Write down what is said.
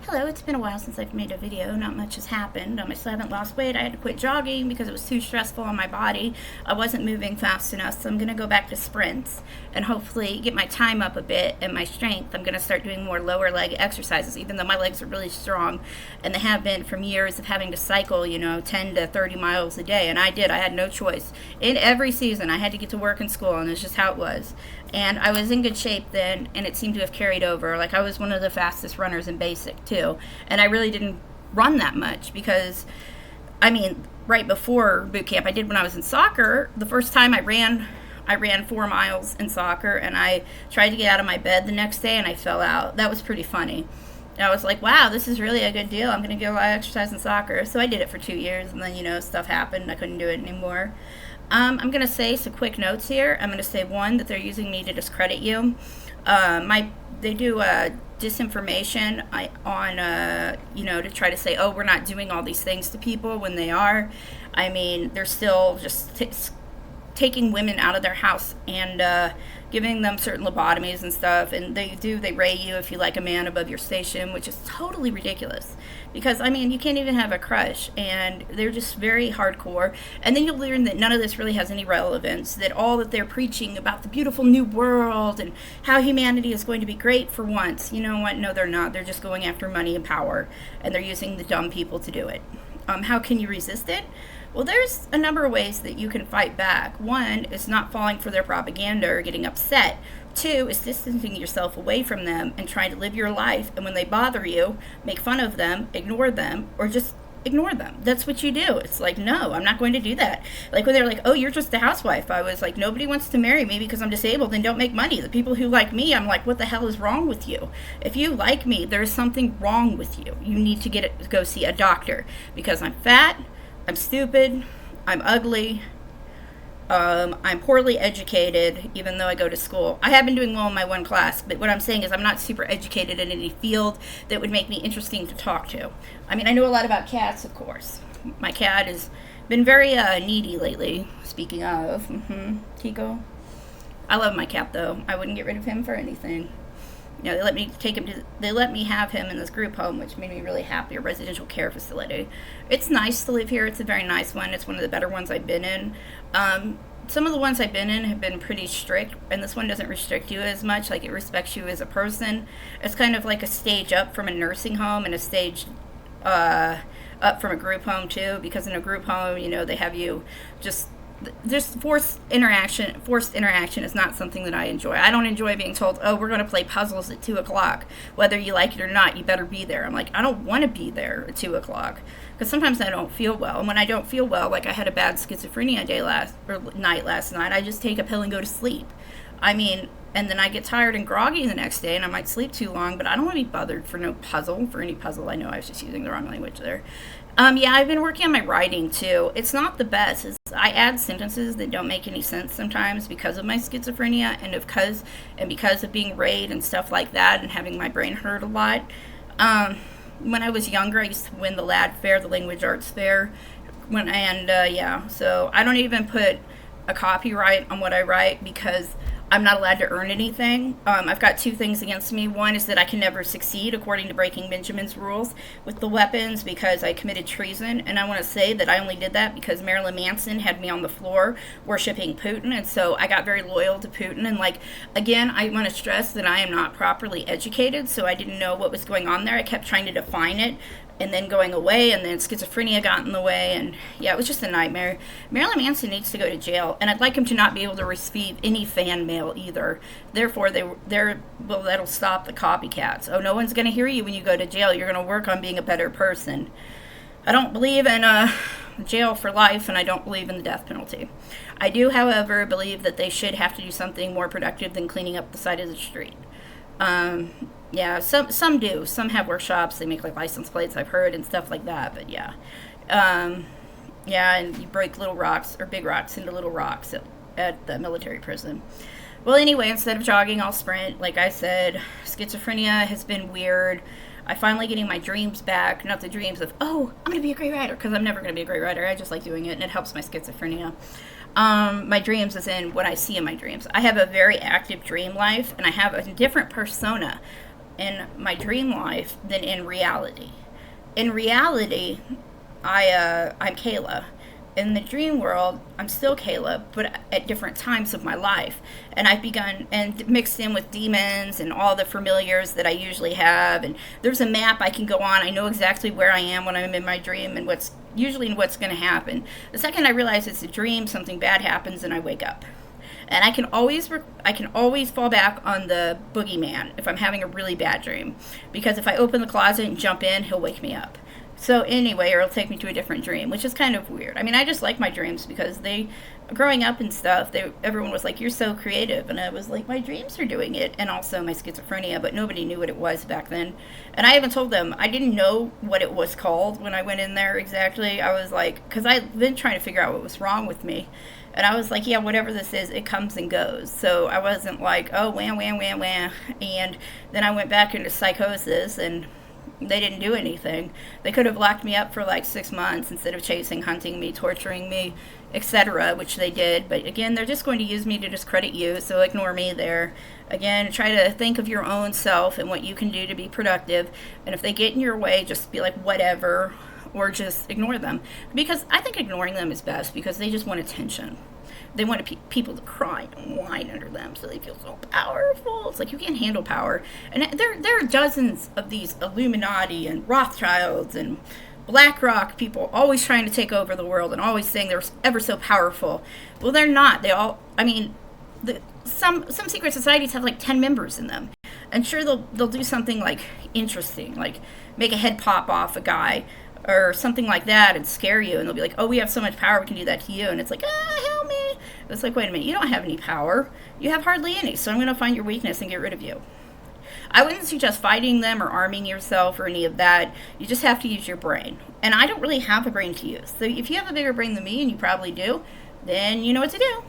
Hello, it's been a while since I've made a video. Not much has happened. I still haven't lost weight. I had to quit jogging because it was too stressful on my body. I wasn't moving fast enough, so I'm going to go back to sprints and hopefully get my time up a bit and my strength. I'm going to start doing more lower leg exercises, even though my legs are really strong, and they have been from years of having to cycle, 10 to 30 miles a day, and I did. I had no choice. In every season, I had to get to work and school, and it's just how it was. And I was in good shape then, and it seemed to have carried over. Like, I was one of the fastest runners in basic, too. And I really didn't run that much because, right before boot camp, I did when I was in soccer. The first time I ran 4 miles in soccer, and I tried to get out of my bed the next day, and I fell out. That was pretty funny. And I was like, wow, this is really a good deal. I'm going to get a lot of exercise in soccer. So I did it for 2 years, and then, stuff happened. I couldn't do it anymore. I'm going to say some quick notes here. I'm going to say, one, that they're using me to discredit you. They do disinformation to try to say, oh, we're not doing all these things to people when they are. They're still just taking women out of their house and giving them certain lobotomies and stuff, and they rate you if you like a man above your station, which is totally ridiculous because you can't even have a crush, and they're just very hardcore. And then you'll learn that none of this really has any relevance, that all that they're preaching about the beautiful new world and how humanity is going to be great for once, you know what, no, they're not. They're just going after money and power, and they're using the dumb people to do it. How can you resist it? Well, there's a number of ways that you can fight back. One is not falling for their propaganda or getting upset. 2 is distancing yourself away from them and trying to live your life. And when they bother you, make fun of them, ignore them, or just ignore them. That's what you do. It's like, no, I'm not going to do that. Like when they're like, oh, you're just a housewife. I was like, nobody wants to marry me because I'm disabled and don't make money. The people who like me, I'm like, what the hell is wrong with you? If you like me, there's something wrong with you. You need to go see a doctor because I'm fat, I'm stupid, I'm ugly, I'm poorly educated, even though I go to school. I have been doing well in my one class, but what I'm saying is I'm not super educated in any field that would make me interesting to talk to. I know a lot about cats, of course. My cat has been very needy lately, speaking of. Kiko. I love my cat, though. I wouldn't get rid of him for anything. They let me have him in this group home, which made me really happy, a residential care facility. It's nice to live here. It's a very nice one. It's one of the better ones I've been in. Some of the ones I've been in have been pretty strict, and this one doesn't restrict you as much. Like, it respects you as a person. It's kind of like a stage up from a nursing home and a stage up from a group home, too, because in a group home, they have you just... Forced interaction is not something that I enjoy. I don't enjoy being told, oh, we're going to play puzzles at 2 o'clock. Whether you like it or not, you better be there. I'm like, I don't want to be there at 2 o'clock. Because sometimes I don't feel well. And when I don't feel well, like I had a bad schizophrenia night last night, I just take a pill and go to sleep. And then I get tired and groggy the next day, and I might sleep too long, but I don't want to be bothered for any puzzle. I know I was just using the wrong language there. I've been working on my writing, too. It's not the best. I add sentences that don't make any sense sometimes because of my schizophrenia and because of being raped and stuff like that and having my brain hurt a lot. When I was younger, I used to win the LAD Fair, the Language Arts Fair. So I don't even put a copyright on what I write because I'm not allowed to earn anything. I've got 2 things against me. One is that I can never succeed according to Breaking Benjamin's rules with the weapons because I committed treason. And I want to say that I only did that because Marilyn Manson had me on the floor worshiping Putin. And so I got very loyal to Putin. And again, I want to stress that I am not properly educated. So I didn't know what was going on there. I kept trying to define it and then going away, and then schizophrenia got in the way, and it was just a nightmare. Marilyn Manson needs to go to jail, and I'd like him to not be able to receive any fan mail either. Therefore, that'll stop the copycats. Oh, no one's going to hear you when you go to jail. You're going to work on being a better person. I don't believe in jail for life, and I don't believe in the death penalty. I do, however, believe that they should have to do something more productive than cleaning up the side of the street. Some do. Some have workshops. They make license plates, I've heard, and stuff like that. But and you break little rocks or big rocks into little rocks at the military prison. Well, anyway, instead of jogging, I'll sprint. Like I said, schizophrenia has been weird. I'm finally getting my dreams back. Not the dreams of, oh, I'm going to be a great writer, because I'm never going to be a great writer. I just like doing it, and it helps my schizophrenia. My dreams is in what I see in my dreams. I have a very active dream life, and I have a different persona in my dream life than in reality. In reality, I'm Kayla. In the dream world, I'm still Kayla, but at different times of my life. And I've begun and mixed in with demons and all the familiars that I usually have. And there's a map I can go on. I know exactly where I am when I'm in my dream and what's going to happen. The second I realize it's a dream, something bad happens and I wake up. And I can always fall back on the boogeyman if I'm having a really bad dream, because if I open the closet and jump in, he'll wake me up. So anyway, or it'll take me to a different dream, which is kind of weird. I mean, I just like my dreams because growing up and stuff, everyone was like, "You're so creative," and I was like, "My dreams are doing it," and also my schizophrenia, but nobody knew what it was back then. And I even told them I didn't know what it was called when I went in there exactly. I was like, because I've been trying to figure out what was wrong with me. And I was like, yeah, whatever this is, it comes and goes. So I wasn't like, oh, wham, wham, wham, wham. And then I went back into psychosis, and they didn't do anything. They could have locked me up for like 6 months instead of chasing, hunting me, torturing me, etc., which they did. But again, they're just going to use me to discredit you, so ignore me there. Again, try to think of your own self and what you can do to be productive. And if they get in your way, just be like, whatever, or just ignore them. Because I think ignoring them is best, because they just want attention. They want people to cry and whine under them so they feel so powerful. It's like, you can't handle power. And there are dozens of these Illuminati and Rothschilds and BlackRock people always trying to take over the world and always saying they're ever so powerful. Well, they're not. Some secret societies have like 10 members in them. And sure, they'll do something like interesting, like make a head pop off a guy or something like that and scare you, and they'll be like, oh, we have so much power, we can do that to you. And it's like, help me. It's like, wait a minute, you don't have any power. You have hardly any, so I'm going to find your weakness and get rid of you. I wouldn't suggest fighting them or arming yourself or any of that. You just have to use your brain. And I don't really have a brain to use. So if you have a bigger brain than me, and you probably do, then you know what to do.